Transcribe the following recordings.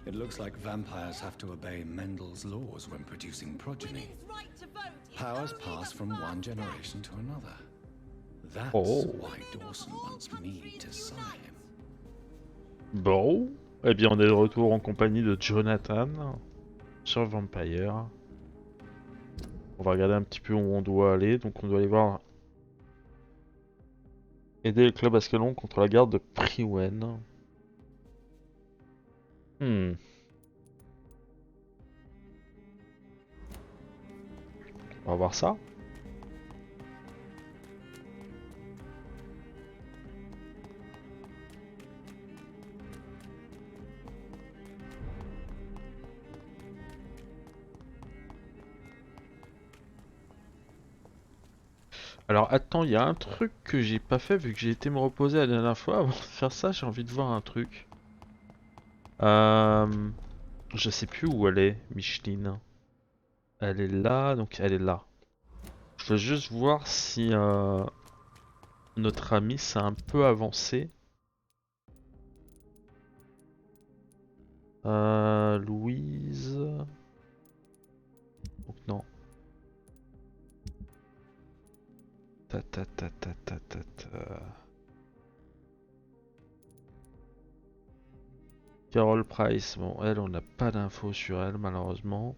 It looks like vampires have to obey Mendel's laws when producing progeny. Powers pass from one generation to another. That's why Dawson wants me to sire him. Bon, eh bien on est de retour en compagnie de Jonathan sur Vampyr. On va regarder un petit peu où on doit aller. Donc on doit aller voir... Aider le club Ascalon contre la garde de Priwen. On va voir ça. Alors attends, il y a un truc que j'ai pas fait vu que j'ai été me reposer la dernière fois. Avant de faire ça, j'ai envie de voir un truc. Je sais plus où elle est, Micheline. Elle est là, donc elle est là. Je veux juste voir si notre ami s'est un peu avancé. Louise... Donc non. Ta ta ta ta ta ta ta. Carol Price, bon elle on n'a pas d'infos sur elle malheureusement.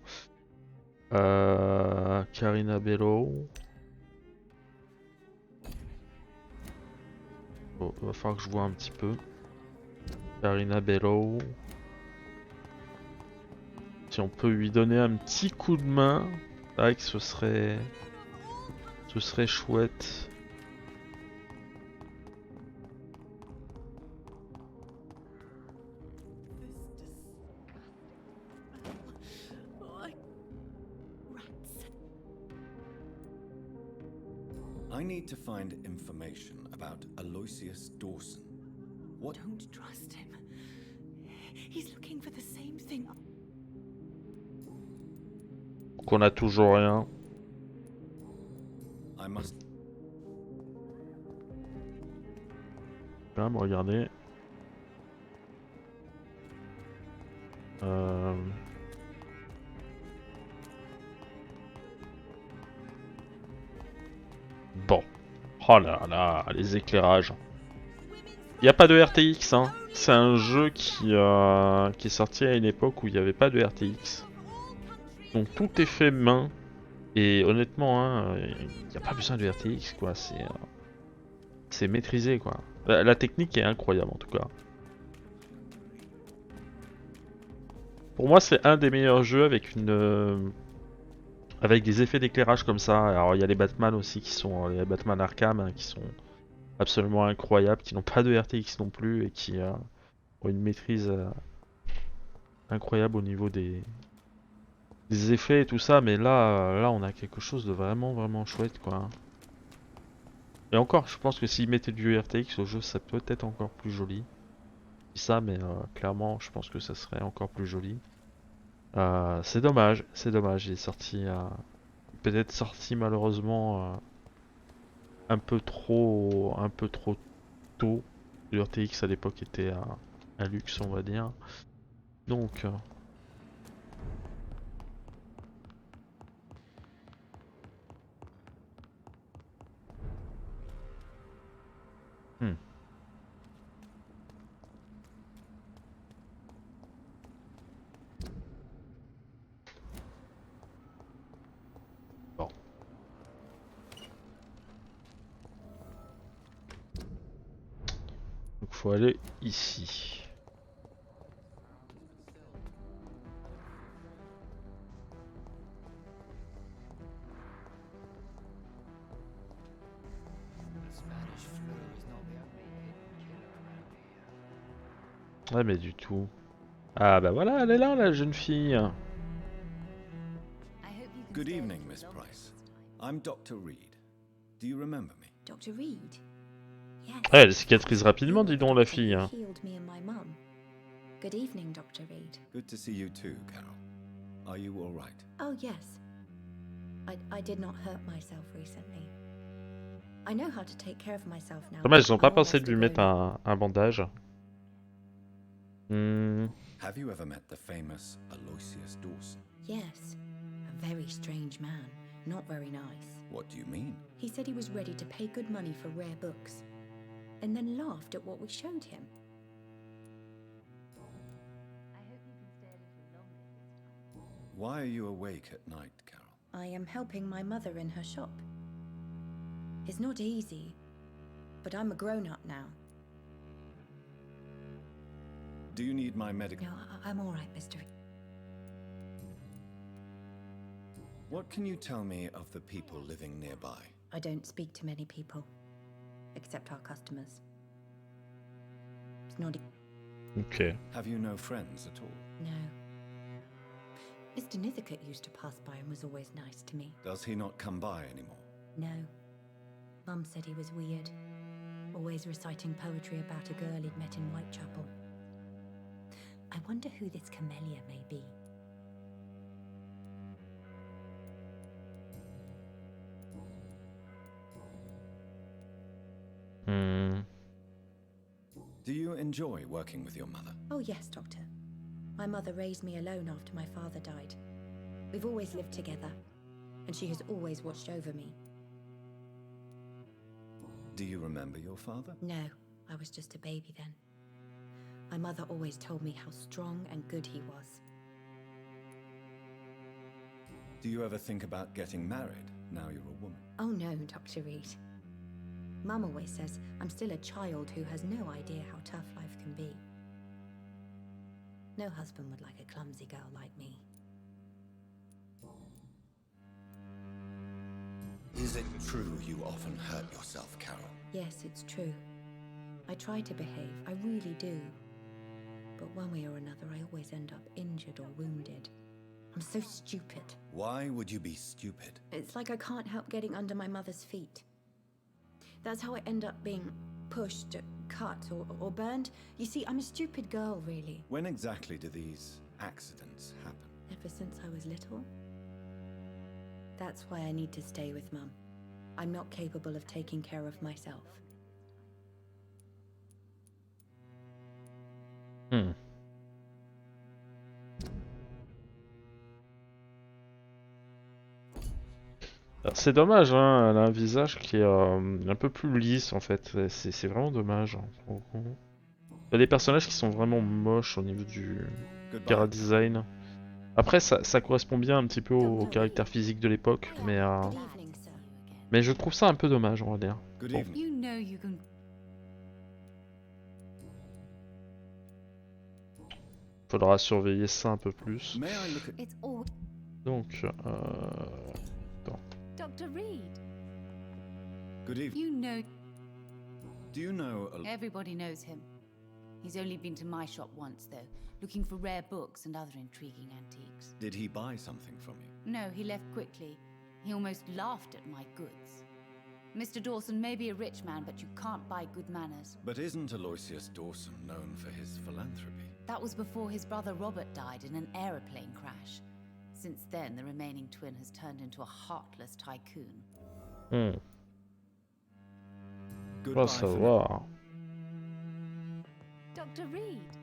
Karina Bello. Bon, il va falloir que je vois un petit peu. Karina Bello. Si on peut lui donner un petit coup de main, c'est vrai que ce serait chouette. I need to find information about Aloysius Dawson. What? Don't trust him. He's looking for the same thing. Qu'on a toujours rien. I must. Quand même regarder. Bon. Oh là là, les éclairages. Il n'y a pas de RTX, hein. C'est un jeu qui est sorti à une époque où il n'y avait pas de RTX. Donc tout est fait main. Et honnêtement, hein, il n'y a pas besoin de RTX, quoi. C'est maîtrisé, quoi. La technique est incroyable, en tout cas. Pour moi, c'est un des meilleurs jeux avec avec des effets d'éclairage comme ça. Alors, il y a les Batman aussi qui sont les Batman Arkham hein, qui sont absolument incroyables, qui n'ont pas de RTX non plus et qui ont une maîtrise incroyable au niveau des effets et tout ça. Mais là, on a quelque chose de vraiment chouette, quoi. Et encore, je pense que s'ils mettaient du RTX au jeu, ça peut être encore plus joli. Je dis ça, mais clairement, je pense que ça serait encore plus joli. C'est dommage, il est sorti, peut-être sorti malheureusement un peu trop tôt. Le RTX à l'époque était un luxe, on va dire. Donc, bon. Donc faut aller ici. Ouais mais du tout. Ah bah voilà, elle est là la jeune fille. Good evening, Miss Price. I'm Dr. Reed. Do you remember me? Dr. Reed? Yes. Ouais, elle cicatrise rapidement, dis donc la fille. Hein. Healed me and my mum. Good evening, Dr. Reed. Good to see you too, Carol. Are you all right? Oh yes. I did not hurt myself recently. I know how to take care of myself now. Dommage, ils ont pas pensé de lui mettre un bandage. Have you ever met the famous Aloysius Dawson? Yes, a very strange man, not very nice. What do you mean? He said he was ready to pay good money for rare books, and then laughed at what we showed him. I hope you can stay a little longer this time. Why are you awake at night, Carol? I am helping my mother in her shop. It's not easy, but I'm a grown-up now. Do you need my medical... No, I'm all right, Mr. What can you tell me of the people living nearby? I don't speak to many people, except our customers. It's not... Ok. Have you no friends at all? No. Mr. Nithicut used to pass by and was always nice to me. Does he not come by anymore? No. Mum said he was weird, always reciting poetry about a girl he'd met in Whitechapel. I wonder who this camellia may be. Do you enjoy working with your mother? Oh yes, Doctor. My mother raised me alone after my father died. We've always lived together, and she has always watched over me. Do you remember your father? No, I was just a baby then. My mother always told me how strong and good he was. Do you ever think about getting married now you're a woman? Oh no, Dr. Reed. Mum always says I'm still a child who has no idea how tough life can be. No husband would like a clumsy girl like me. Is it true you often hurt yourself, Carol? Yes, it's true. I try to behave, I really do. But one way or another, I always end up injured or wounded. I'm so stupid. Why would you be stupid? It's like I can't help getting under my mother's feet. That's how I end up being pushed, cut, or burned. You see, I'm a stupid girl, really. When exactly do these accidents happen? Ever since I was little. That's why I need to stay with Mum. I'm not capable of taking care of myself. C'est dommage, hein, elle a un visage qui est un peu plus lisse en fait, c'est vraiment dommage. Hein. Il y a des personnages qui sont vraiment moches au niveau du cara design. Après ça correspond bien un petit peu au caractère physique de l'époque, mais je trouve ça un peu dommage, on va dire. Bon. Faudra surveiller ça un peu plus. Donc, Dr. Reed. Good evening. You know... Do you know... Everybody knows him. He's only been to my shop once, though, looking for rare books and other intriguing antiques. Did he buy something from you? No, he left quickly. He almost laughed at my goods. Mr. Dawson may be a rich man, but you can't buy good manners. But isn't Aloysius Dawson known for his philanthropy? That was before his brother Robert died in an aeroplane crash. Since then, the remaining twin has turned into a heartless tycoon. Va savoir. Dr. Reed,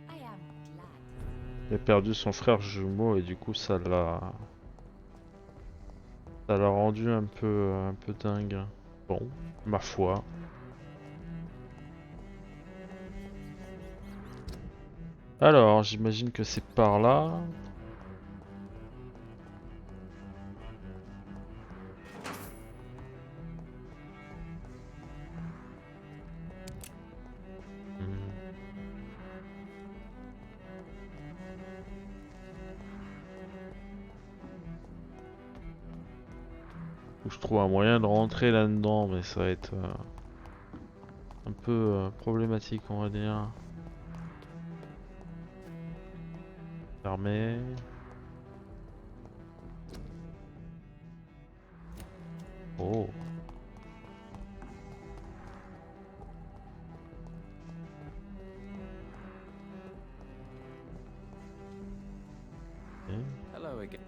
I am glad. Il a perdu son frère jumeau et du coup ça l'a rendu un peu dingue. Bon, ma foi. Alors, j'imagine que c'est par là. Où je trouve un moyen de rentrer là-dedans, mais ça va être un peu problématique, on va dire. Fermé. Oh. Hello again.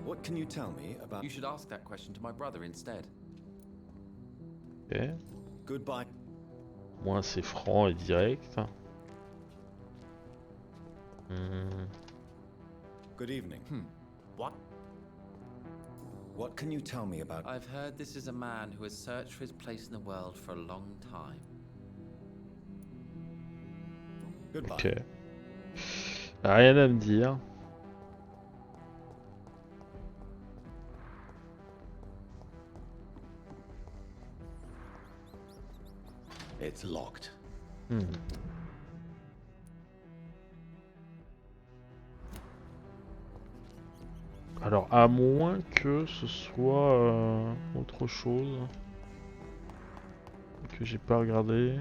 What can you tell me about... You should ask that question to my brother instead. Ok. Goodbye. Moins c'est franc et direct. Good evening. What? What can you tell me about... I've heard this is a man who has searched for his place in the world for a long time. Goodbye. Ok. Rien à me dire. It's locked. Alors, à moins que ce soit autre chose que j'ai pas regardé.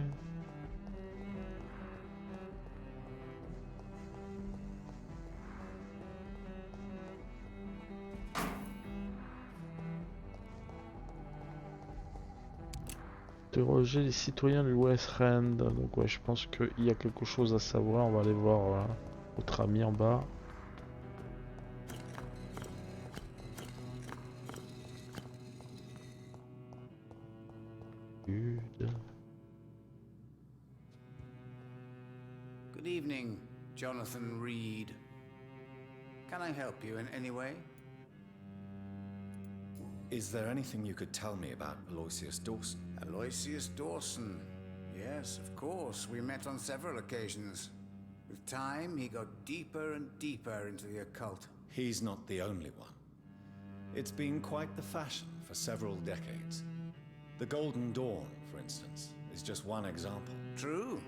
Interroger les citoyens du West End. Donc ouais, je pense qu'il y a quelque chose à savoir. On va aller voir notre ami en bas. Good evening, Jonathan Reed. Can I help you in any way? Is there anything you could tell me about Aloysius Dawson? Aloysius Dawson. Yes, of course. We met on several occasions. With time, he got deeper and deeper into the occult. He's not the only one. It's been quite the fashion for several decades. The Golden Dawn, for instance, is just one example. True.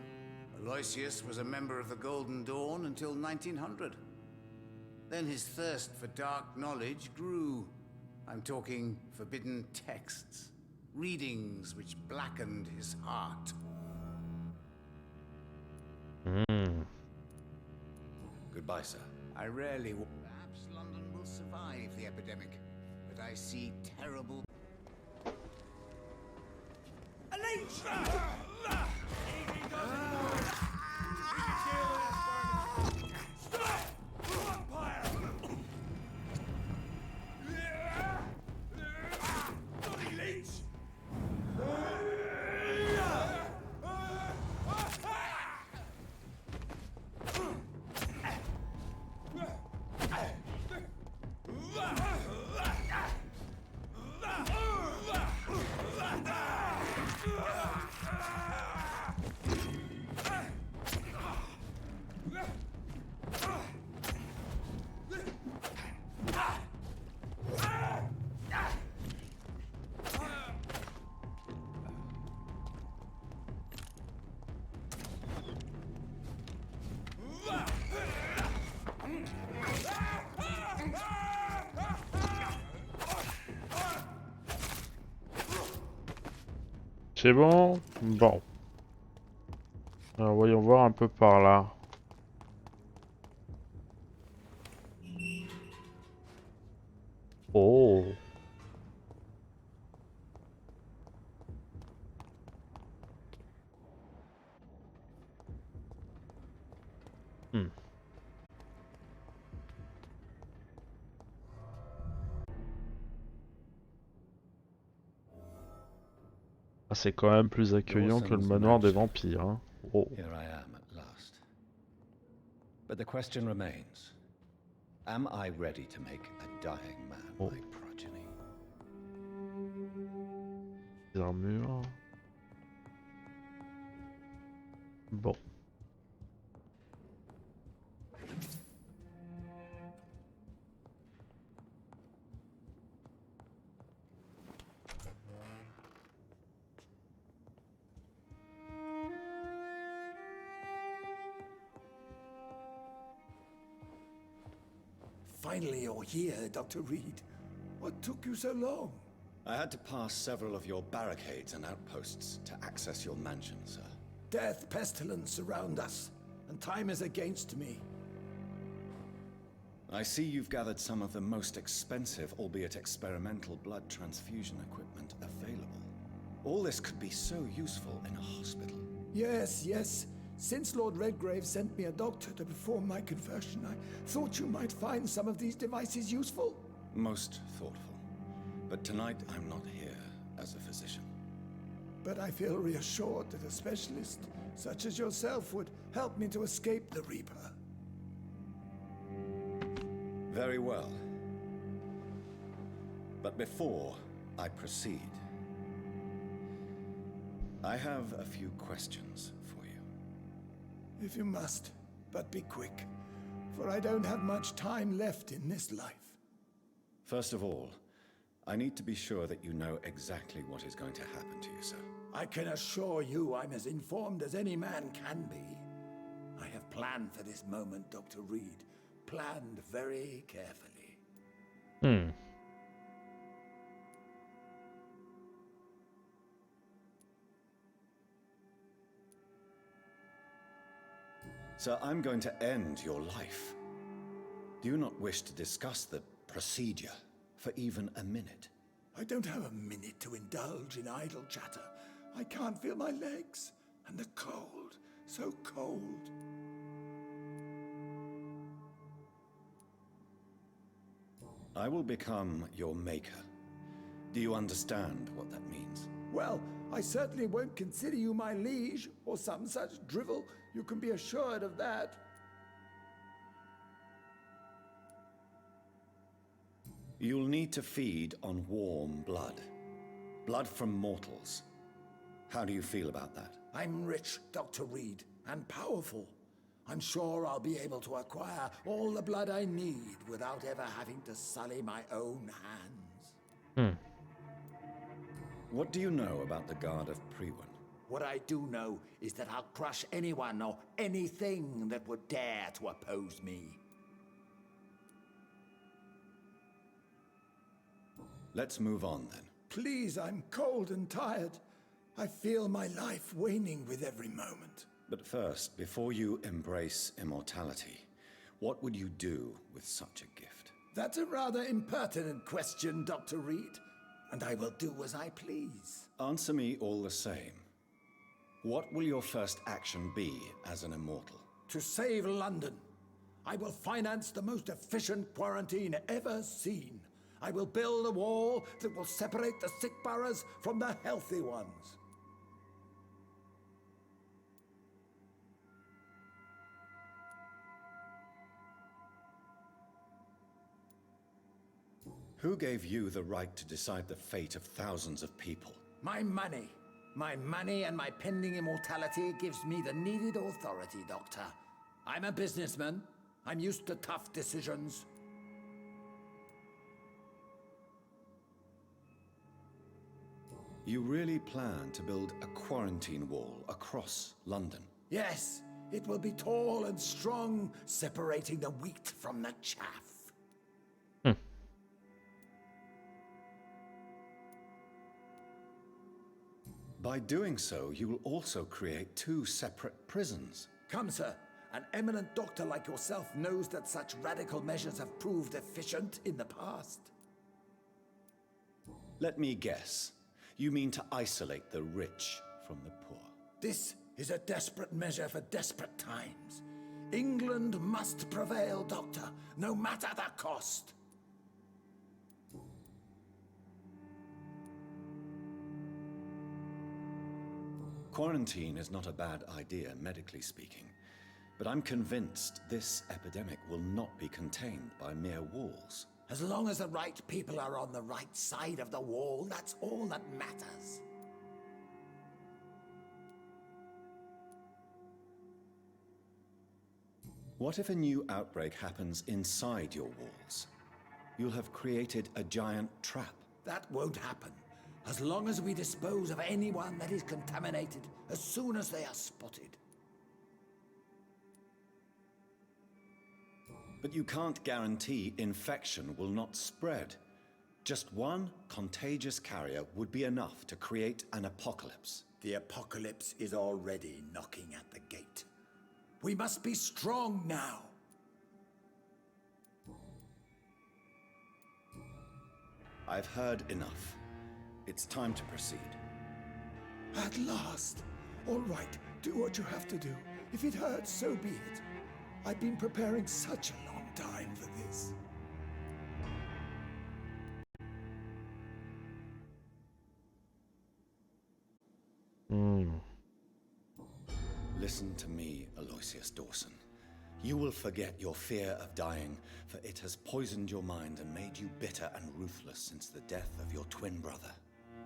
Aloysius was a member of the Golden Dawn until 1900. Then his thirst for dark knowledge grew. I'm talking forbidden texts, readings which blackened his heart. Goodbye, sir. I rarely... Perhaps London will survive the epidemic, but I see terrible... C'est bon? Bon. Alors voyons voir un peu par là. Oh. Ah, c'est quand même plus accueillant que le manoir des vampires. Hein. Oh. Here I am at last. But the question remains. Am I ready to make a dying man my progeny? Les armures. Bon. Finally, you're here, Dr. Reed. What took you so long? I had to pass several of your barricades and outposts to access your mansion, sir. Death, pestilence surround us, and time is against me. I see you've gathered some of the most expensive, albeit experimental, blood transfusion equipment available. All this could be so useful in a hospital. Yes, yes. Since Lord Redgrave sent me a doctor to perform my conversion, I thought you might find some of these devices useful. Most thoughtful. But tonight I'm not here as a physician. But I feel reassured that a specialist such as yourself would help me to escape the Reaper. Very well. But before I proceed, I have a few questions for you. If you must, but be quick, for I don't have much time left in this life. First of all, I need to be sure that you know exactly what is going to happen to you, sir. I can assure you I'm as informed as any man can be. I have planned for this moment, Dr. Reed. Planned very carefully. Sir, I'm going to end your life. Do you not wish to discuss the procedure for even a minute? I don't have a minute to indulge in idle chatter. I can't feel my legs. And the cold, so cold. I will become your maker. Do you understand what that means? Well, I certainly won't consider you my liege, or some such drivel. You can be assured of that. You'll need to feed on warm blood. Blood from mortals. How do you feel about that? I'm rich, Dr. Reed, and powerful. I'm sure I'll be able to acquire all the blood I need without ever having to sully my own hands. What do you know about the Guard of Priwen? What I do know is that I'll crush anyone or anything that would dare to oppose me. Let's move on then. Please, I'm cold and tired. I feel my life waning with every moment. But first, before you embrace immortality, what would you do with such a gift? That's a rather impertinent question, Dr. Reed, and I will do as I please. Answer me all the same. What will your first action be as an immortal? To save London, I will finance the most efficient quarantine ever seen. I will build a wall that will separate the sick boroughs from the healthy ones. Who gave you the right to decide the fate of thousands of people? My money. My money and my pending immortality gives me the needed authority, Doctor. I'm a businessman. I'm used to tough decisions. You really plan to build a quarantine wall across London? Yes, it will be tall and strong, separating the wheat from the chaff. By doing so, you will also create two separate prisons. Come, sir. An eminent doctor like yourself knows that such radical measures have proved efficient in the past. Let me guess. You mean to isolate the rich from the poor? This is a desperate measure for desperate times. England must prevail, Doctor, no matter the cost. Quarantine is not a bad idea, medically speaking. But I'm convinced this epidemic will not be contained by mere walls. As long as the right people are on the right side of the wall, that's all that matters. What if a new outbreak happens inside your walls? You'll have created a giant trap. That won't happen. As long as we dispose of anyone that is contaminated as soon as they are spotted. But you can't guarantee infection will not spread. Just one contagious carrier would be enough to create an apocalypse. The apocalypse is already knocking at the gate. We must be strong now. I've heard enough. It's time to proceed. At last. All right, do what you have to do. If it hurts, so be it. I've been preparing such a long time for this. Listen to me, Aloysius Dawson. You will forget your fear of dying, for it has poisoned your mind and made you bitter and ruthless since the death of your twin brother.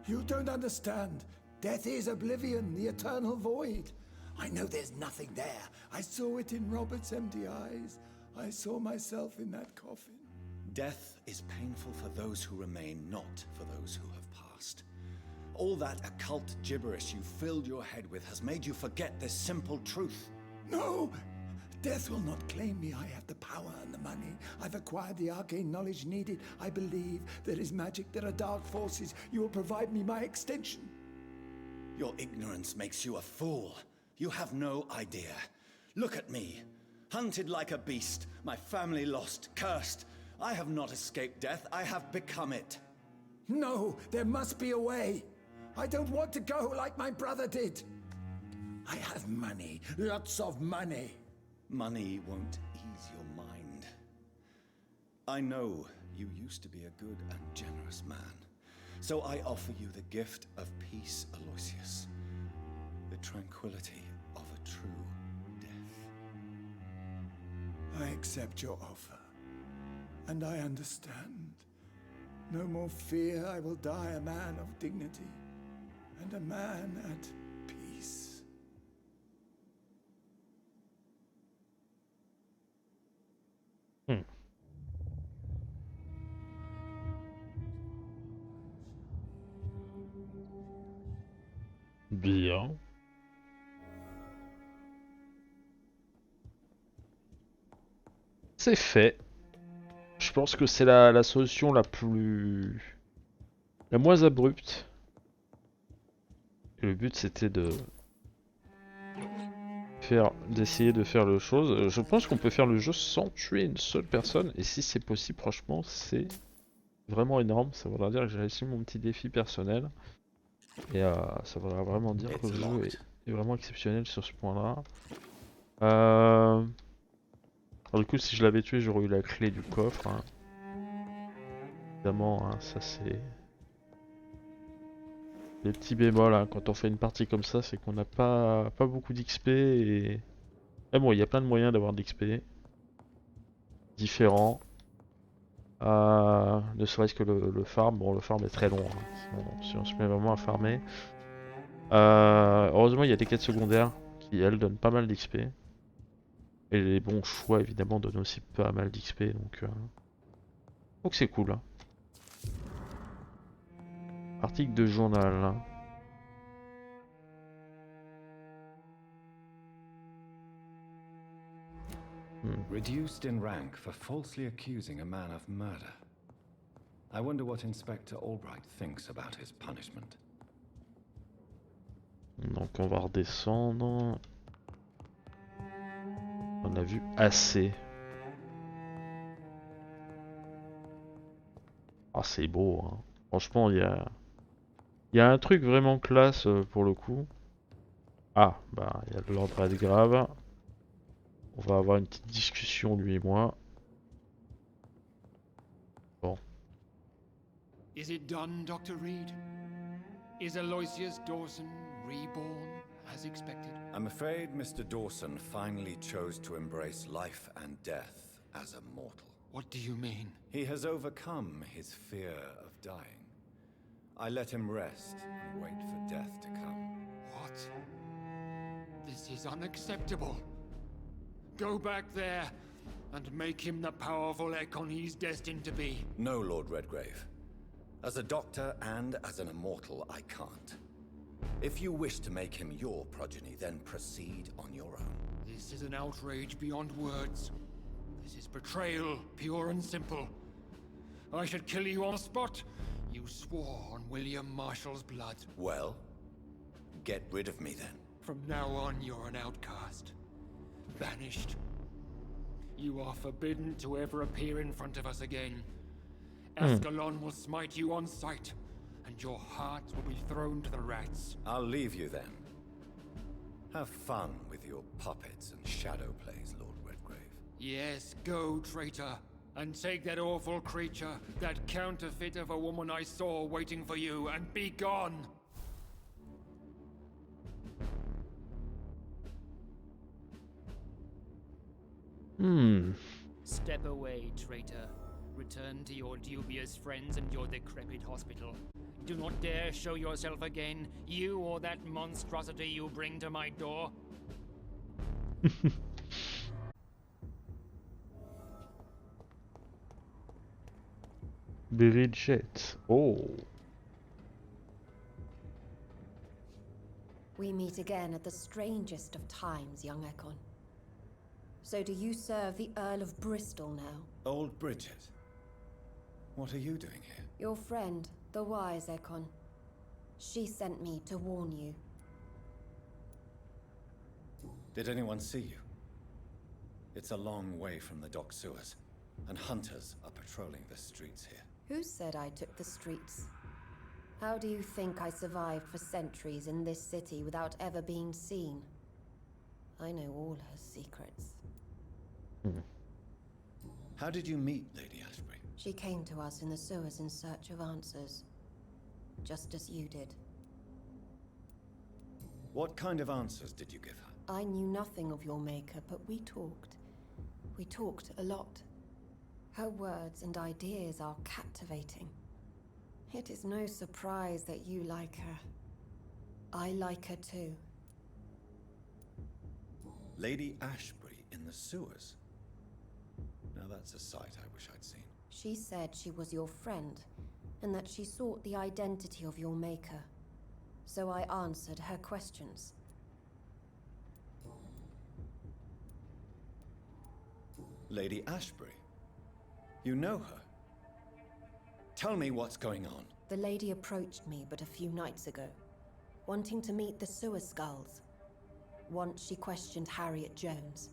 You don't understand. Death is oblivion, the eternal void. I know there's nothing there. I saw it in Robert's empty eyes. I saw myself in that coffin. Death is painful for those who remain, not for those who have passed. All that occult gibberish you filled your head with has made you forget this simple truth. No! Death will not claim me. I have the power and the money. I've acquired the arcane knowledge needed. I believe there is magic, there are dark forces. You will provide me my extension. Your ignorance makes you a fool. You have no idea. Look at me. Hunted like a beast, my family lost, cursed. I have not escaped death, I have become it. No, there must be a way. I don't want to go like my brother did. I have money, lots of money. Money won't ease your mind. I know you used to be a good and generous man. So I offer you the gift of peace, Aloysius. The tranquility of a true death. I accept your offer. And I understand. No more fear, I will die a man of dignity. And a man at peace. Bien. C'est fait. Je pense que c'est la solution la moins abrupte. Et le but c'était d'essayer de faire le chose. Je pense qu'on peut faire le jeu sans tuer une seule personne. Et si c'est possible, franchement, c'est vraiment énorme. Ça voudra dire que j'ai réussi mon petit défi personnel. Et ça voudra vraiment dire que le jeu est vraiment exceptionnel sur ce point-là. Alors du coup, si je l'avais tué, j'aurais eu la clé du coffre. Hein. Évidemment, hein, ça c'est... Les petits bémols, hein, quand on fait une partie comme ça, c'est qu'on n'a pas beaucoup d'XP et... Mais bon, il y a plein de moyens d'avoir de l'XP. Différents. Ne serait-ce que le farm. Bon, le farm est très long. Hein. Si on se met vraiment à farmer. Heureusement, il y a des quêtes secondaires qui, elles, donnent pas mal d'XP. Et les bons choix, évidemment, donnent aussi pas mal d'XP. Donc c'est cool. Hein. Article de journal. Hein. Reduced in rank for falsely accusing a man of murder. I wonder what Inspector Albright thinks about his punishment. Donc on va redescendre. On a vu assez. Ah c'est beau. Hein. Franchement il y a un truc vraiment classe pour le coup. Ah bah il y a de l'ordre à être grave. On va avoir une petite discussion lui et moi. Bon. Is it done, Dr. Reed? Is Aloysius Dawson reborn as expected? I'm afraid Mr. Dawson finally chose to embrace life and death as a mortal. What do you mean? He has overcome his fear of dying. I let him rest and wait for death to come. What? This is unacceptable. Go back there and make him the powerful Ekon he's destined to be. No, Lord Redgrave. As a doctor and as an immortal, I can't. If you wish to make him your progeny, then proceed on your own. This is an outrage beyond words. This is betrayal, pure and simple. I should kill you on the spot. You swore on William Marshall's blood. Well, get rid of me then. From now on, you're an outcast. Banished. You are forbidden to ever appear in front of us again. Ascalon will smite you on sight, and your heart will be thrown to the rats. I'll leave you then. Have fun with your puppets and shadow plays, Lord Redgrave. Yes, go, traitor, and take that awful creature, that counterfeit of a woman I saw waiting for you, and be gone! Step away, traitor. Return to your dubious friends and your decrepit hospital. Do not dare show yourself again, you or that monstrosity you bring to my door. Bridget. Oh. We meet again at the strangest of times, young Ekon. So do you serve the Earl of Bristol now? Old Bridget. What are you doing here? Your friend, the wise Ekon. She sent me to warn you. Did anyone see you? It's a long way from the dock sewers, and hunters are patrolling the streets here. Who said I took the streets? How do you think I survived for centuries in this city without ever being seen? I know all her secrets. How did you meet Lady Ashbury? She came to us in the sewers in search of answers. Just as you did. What kind of answers did you give her? I knew nothing of your maker, but we talked. We talked a lot. Her words and ideas are captivating. It is no surprise that you like her. I like her too. Lady Ashbury in the sewers? Now that's a sight I wish I'd seen. She said she was your friend, and that she sought the identity of your maker. So I answered her questions. Lady Ashbury? You know her? Tell me what's going on. The lady approached me but a few nights ago, wanting to meet the sewer skulls. Once she questioned Harriet Jones.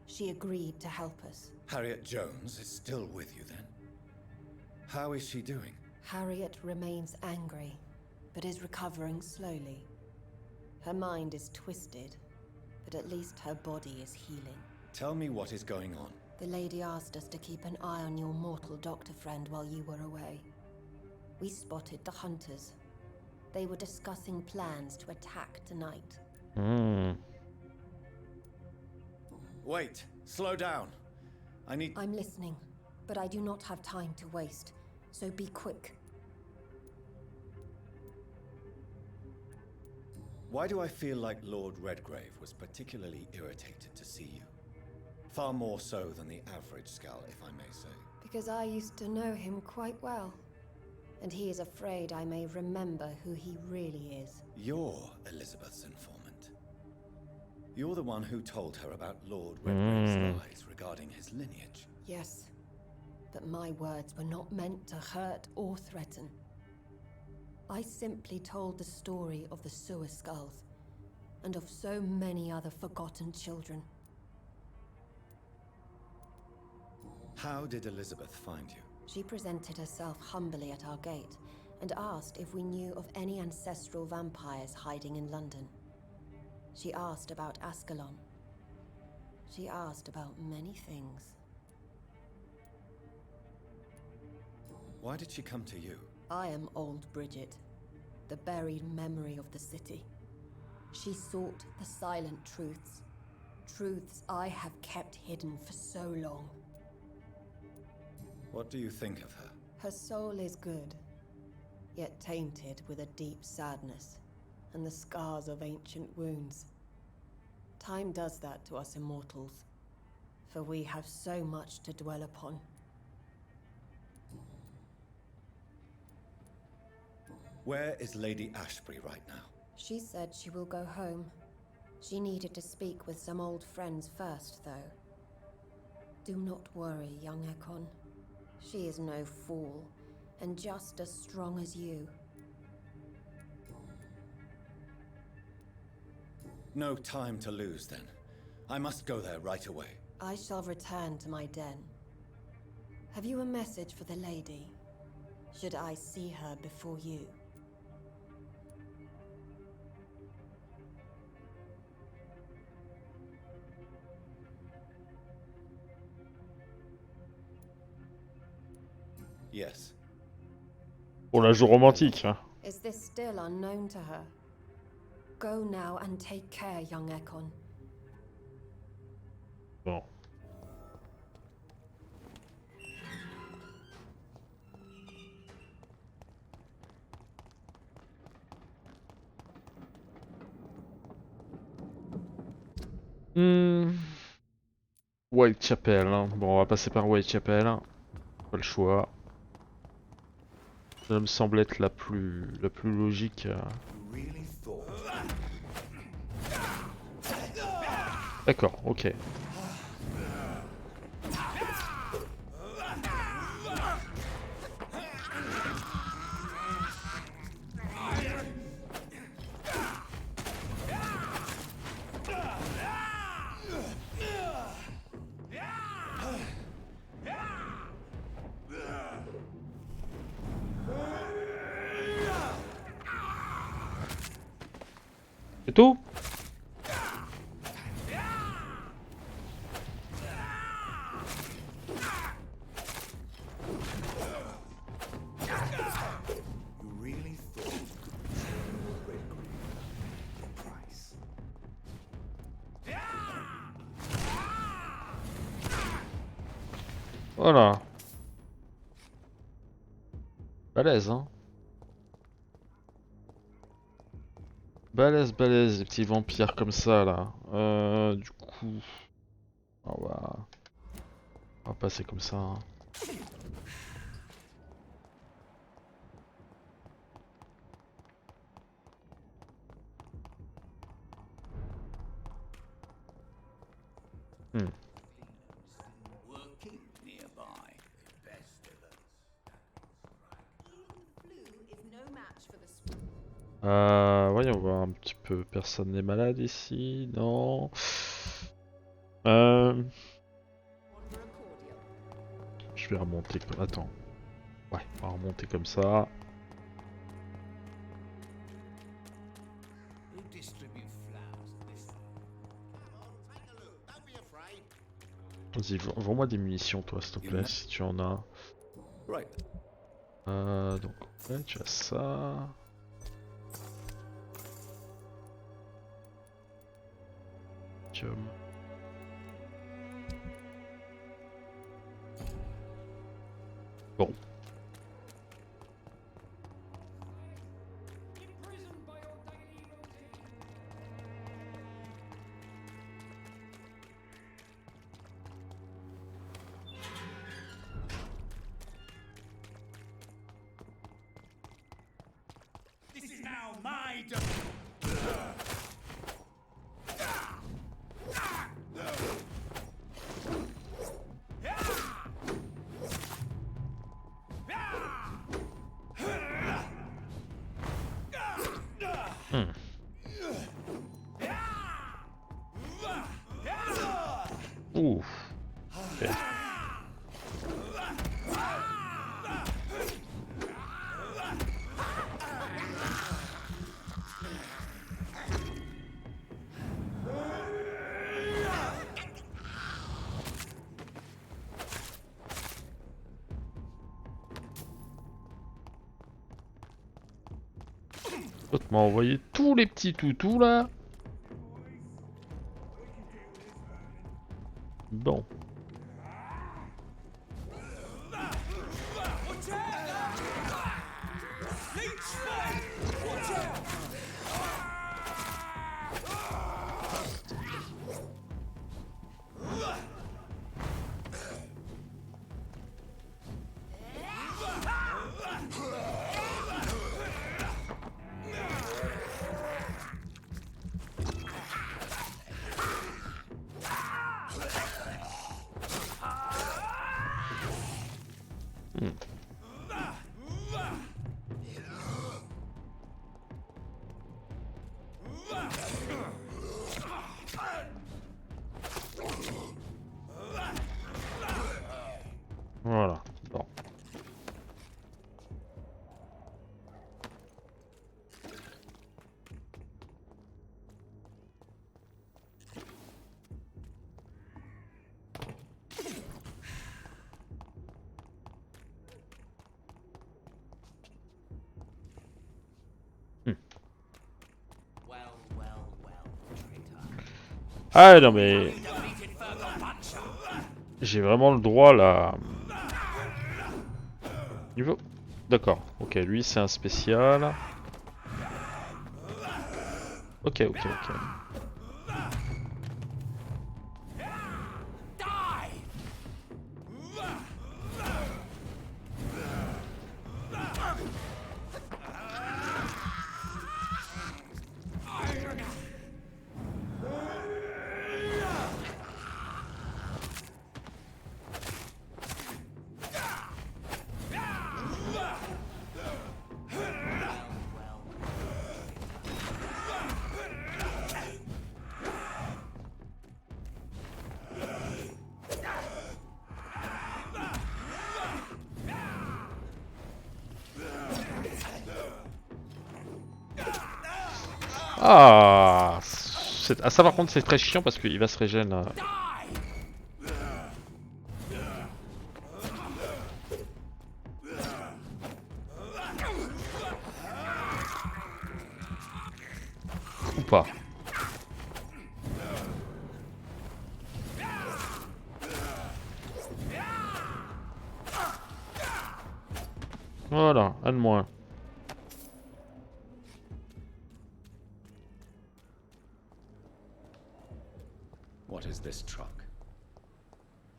She agreed to help us. Harriet Jones is still with you then? How is she doing? Harriet remains angry, but is recovering slowly. Her mind is twisted, but at least her body is healing. Tell me what is going on. The lady asked us to keep an eye on your mortal doctor friend while you were away. We spotted the hunters. They were discussing plans to attack tonight. Wait, slow down. I'm listening, but I do not have time to waste, so be quick. Why do I feel like Lord Redgrave was particularly irritated to see you? Far more so than the average Skull, if I may say. Because I used to know him quite well, and he is afraid I may remember who he really is. You're Elizabeth's informant. You're the one who told her about Lord Redgrave's lies regarding his lineage. Yes, but my words were not meant to hurt or threaten. I simply told the story of the sewer skulls, and of so many other forgotten children. How did Elizabeth find you? She presented herself humbly at our gate, and asked if we knew of any ancestral vampires hiding in London. She asked about Ascalon. She asked about many things. Why did she come to you? I am old Bridget, the buried memory of the city. She sought the silent truths. Truths I have kept hidden for so long. What do you think of her? Her soul is good, yet tainted with a deep sadness and the scars of ancient wounds. Time does that to us immortals, for we have so much to dwell upon. Where is Lady Ashbury right now? She said she will go home. She needed to speak with some old friends first, though. Do not worry, young Ekon. She is no fool, and just as strong as you. No time to lose, then. I must go there right away. I shall return to my den. Have you a message for the lady? Should I see her before you? Yes. Pour la joue romantique, hein. Is this still unknown to her? Go now and take care, young Ekon. Bon. Whitechapel, hein. Bon, on va passer par Whitechapel. Pas le choix. Ça me semble être la plus logique. D'accord, ok. C'est tout? Voilà. Balèze, hein. Balèze, balèze, les petits vampires comme ça, là. Du coup... On va passer comme ça, hein. Voyons voir un petit peu. Personne n'est malade ici, non. Je vais remonter. Attends. Ouais, on va remonter comme ça. Vas-y, vends-moi des munitions, toi, s'il te plaît, si tu en as. Donc, ouais, tu as ça. Bon. Ouf. Okay. L'autre m'a envoyé tous les petits toutous là. Bon. Voilà, bon. Ah non mais... J'ai vraiment le droit là... Niveau... D'accord, ok, lui c'est un spécial. Ok. Ah, ah, ça par contre c'est très chiant parce qu'il va se régénérer. Ou pas. Voilà, un de moins. What is this truck?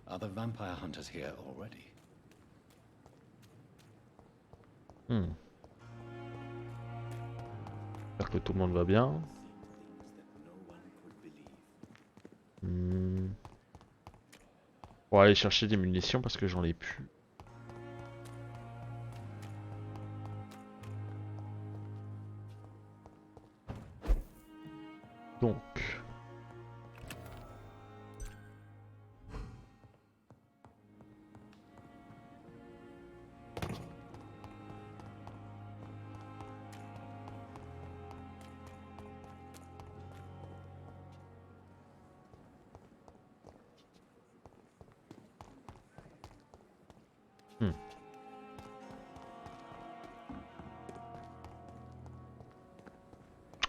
Are the vampire hunters here already? J'espère que tout le monde va bien. On va aller chercher des munitions parce que j'en ai plus. Donc.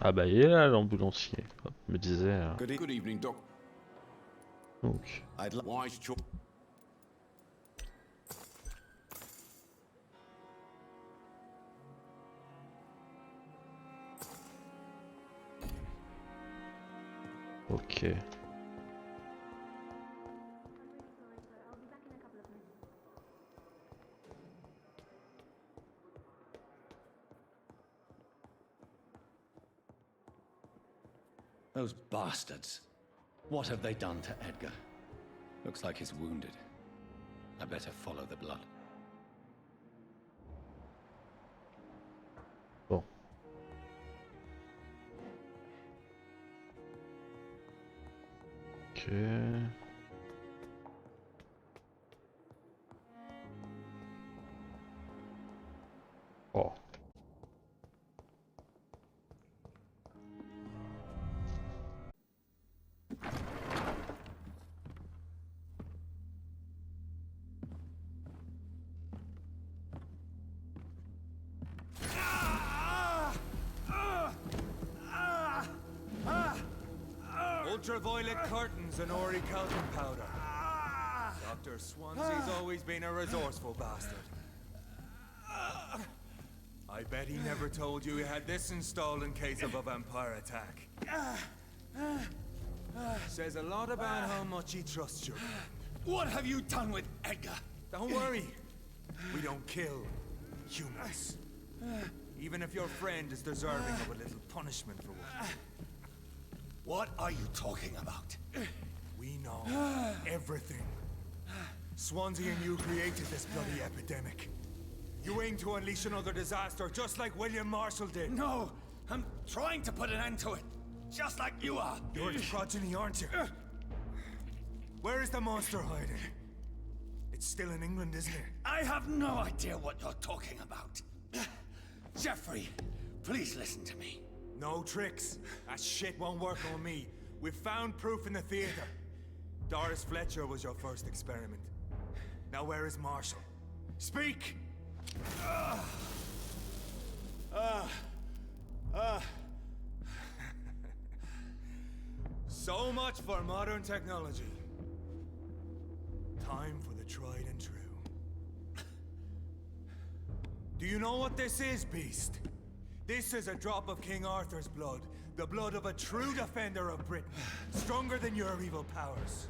Ah bah il est là l'ambulancier, me disait. Good evening, Doc. Donc. Ok. Those bastards. What have they done to Edgar? Looks like he's wounded. I better follow the blood. Bon. Ok. Oh. Ultraviolet curtains and Ori calcium powder. Dr. Swansea's always been a resourceful bastard. I bet he never told you he had this installed in case of a vampire attack. Says a lot about how much he trusts you. What have you done with Edgar? Don't worry. We don't kill humans. Even if your friend is deserving of a little punishment for what. What are you talking about? We know everything. Swansea and you created this bloody epidemic. You aim to unleash another disaster just like William Marshall did. No, I'm trying to put an end to it. Just like you are. You're its progeny, aren't you? Where is the monster hiding? It's still in England, isn't it? I have no idea what you're talking about. Jeffrey, please listen to me. No tricks. That shit won't work on me. We've found proof in the theater. Doris Fletcher was your first experiment. Now where is Marshall? Speak! So much for modern technology. Time for the tried and true. Do you know what this is, Beast? This is a drop of King Arthur's blood. The blood of a true defender of Britain. Stronger than your evil powers.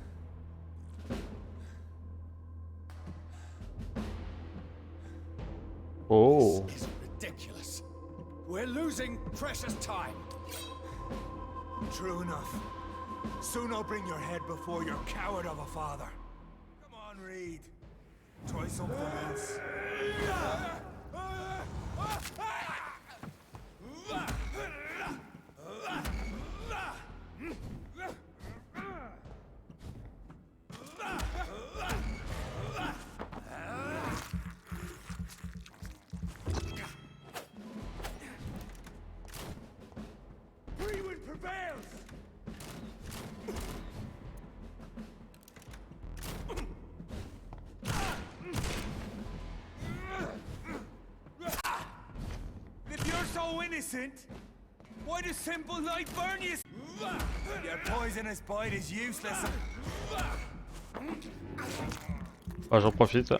Oh. This is ridiculous. We're losing precious time. True enough. Soon I'll bring your head before your coward of a father. Come on, Reed. Try something else. innocent? Why does simple light burn you? Your poisonous bite is useless. Ah, j'en profite.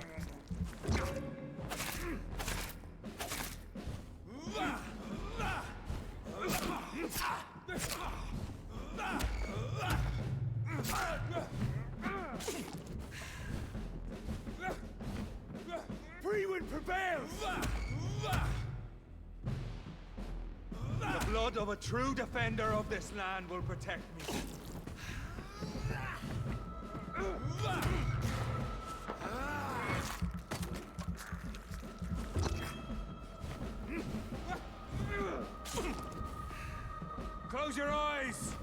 The blood of a true defender of this land will protect me. Close your eyes.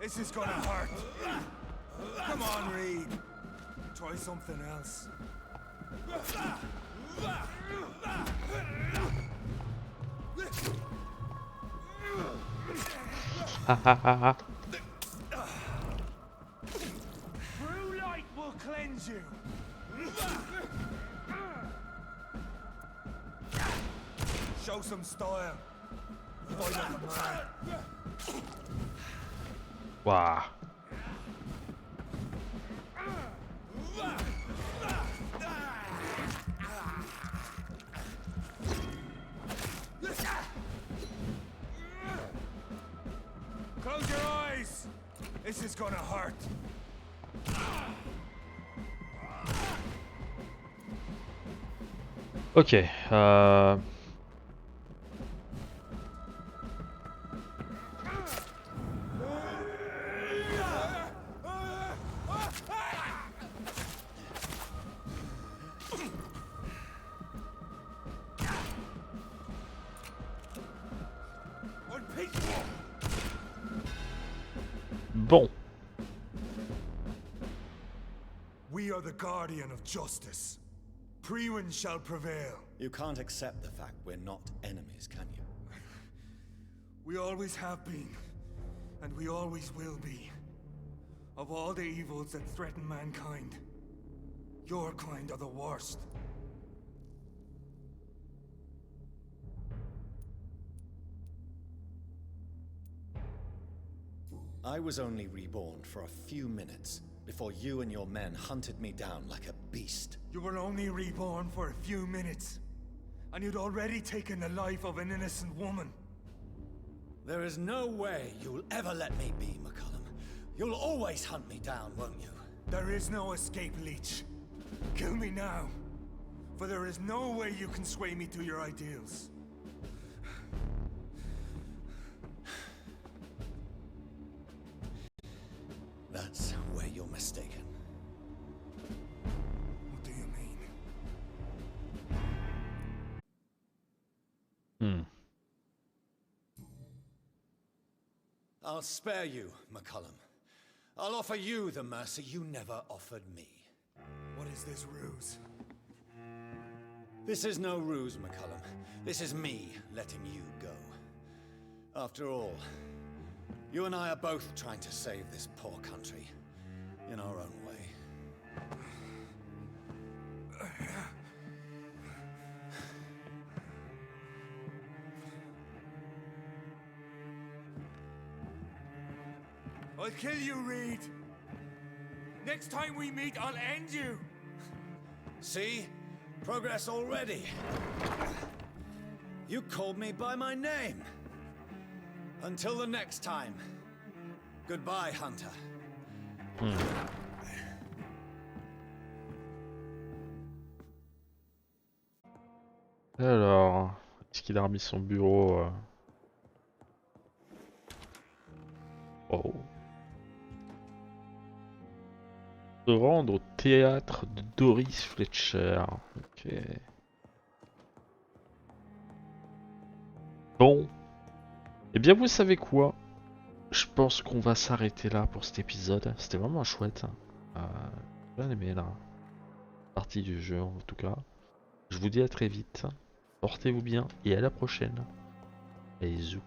This is gonna hurt. Come on, Reed. Try something else. True light will cleanse you. Show some style. Fight like a man. Waouh. Close your eyes. This is gonna hurt. Ok. Bon. We are the guardian of justice. Priwen shall prevail. You can't accept the fact we're not enemies, can you? We always have been, and we always will be. Of all the evils that threaten mankind, your kind are the worst. I was only reborn for a few minutes before you and your men hunted me down like a beast. You were only reborn for a few minutes, and you'd already taken the life of an innocent woman. There is no way you'll ever let me be, McCullum. You'll always hunt me down, won't you? There is no escape, Leech. Kill me now, for there is no way you can sway me to your ideals. That's where you're mistaken. What do you mean? I'll spare you, McCullum. I'll offer you the mercy you never offered me. What is this ruse? This is no ruse, McCullum. This is me letting you go. After all, you and I are both trying to save this poor country in our own way. I'll kill you, Reed. Next time we meet, I'll end you. See? Progress already. You called me by my name. Until the next time. Goodbye, Hunter. Alors, est-ce qu'il a remis son bureau Oh. Se rendre au théâtre de Doris Fletcher. Ok. Bon. Eh bien, vous savez quoi? Je pense qu'on va s'arrêter là pour cet épisode. C'était vraiment chouette. J'ai bien aimé la partie du jeu en tout cas. Je vous dis à très vite. Portez-vous bien et à la prochaine. Bisous.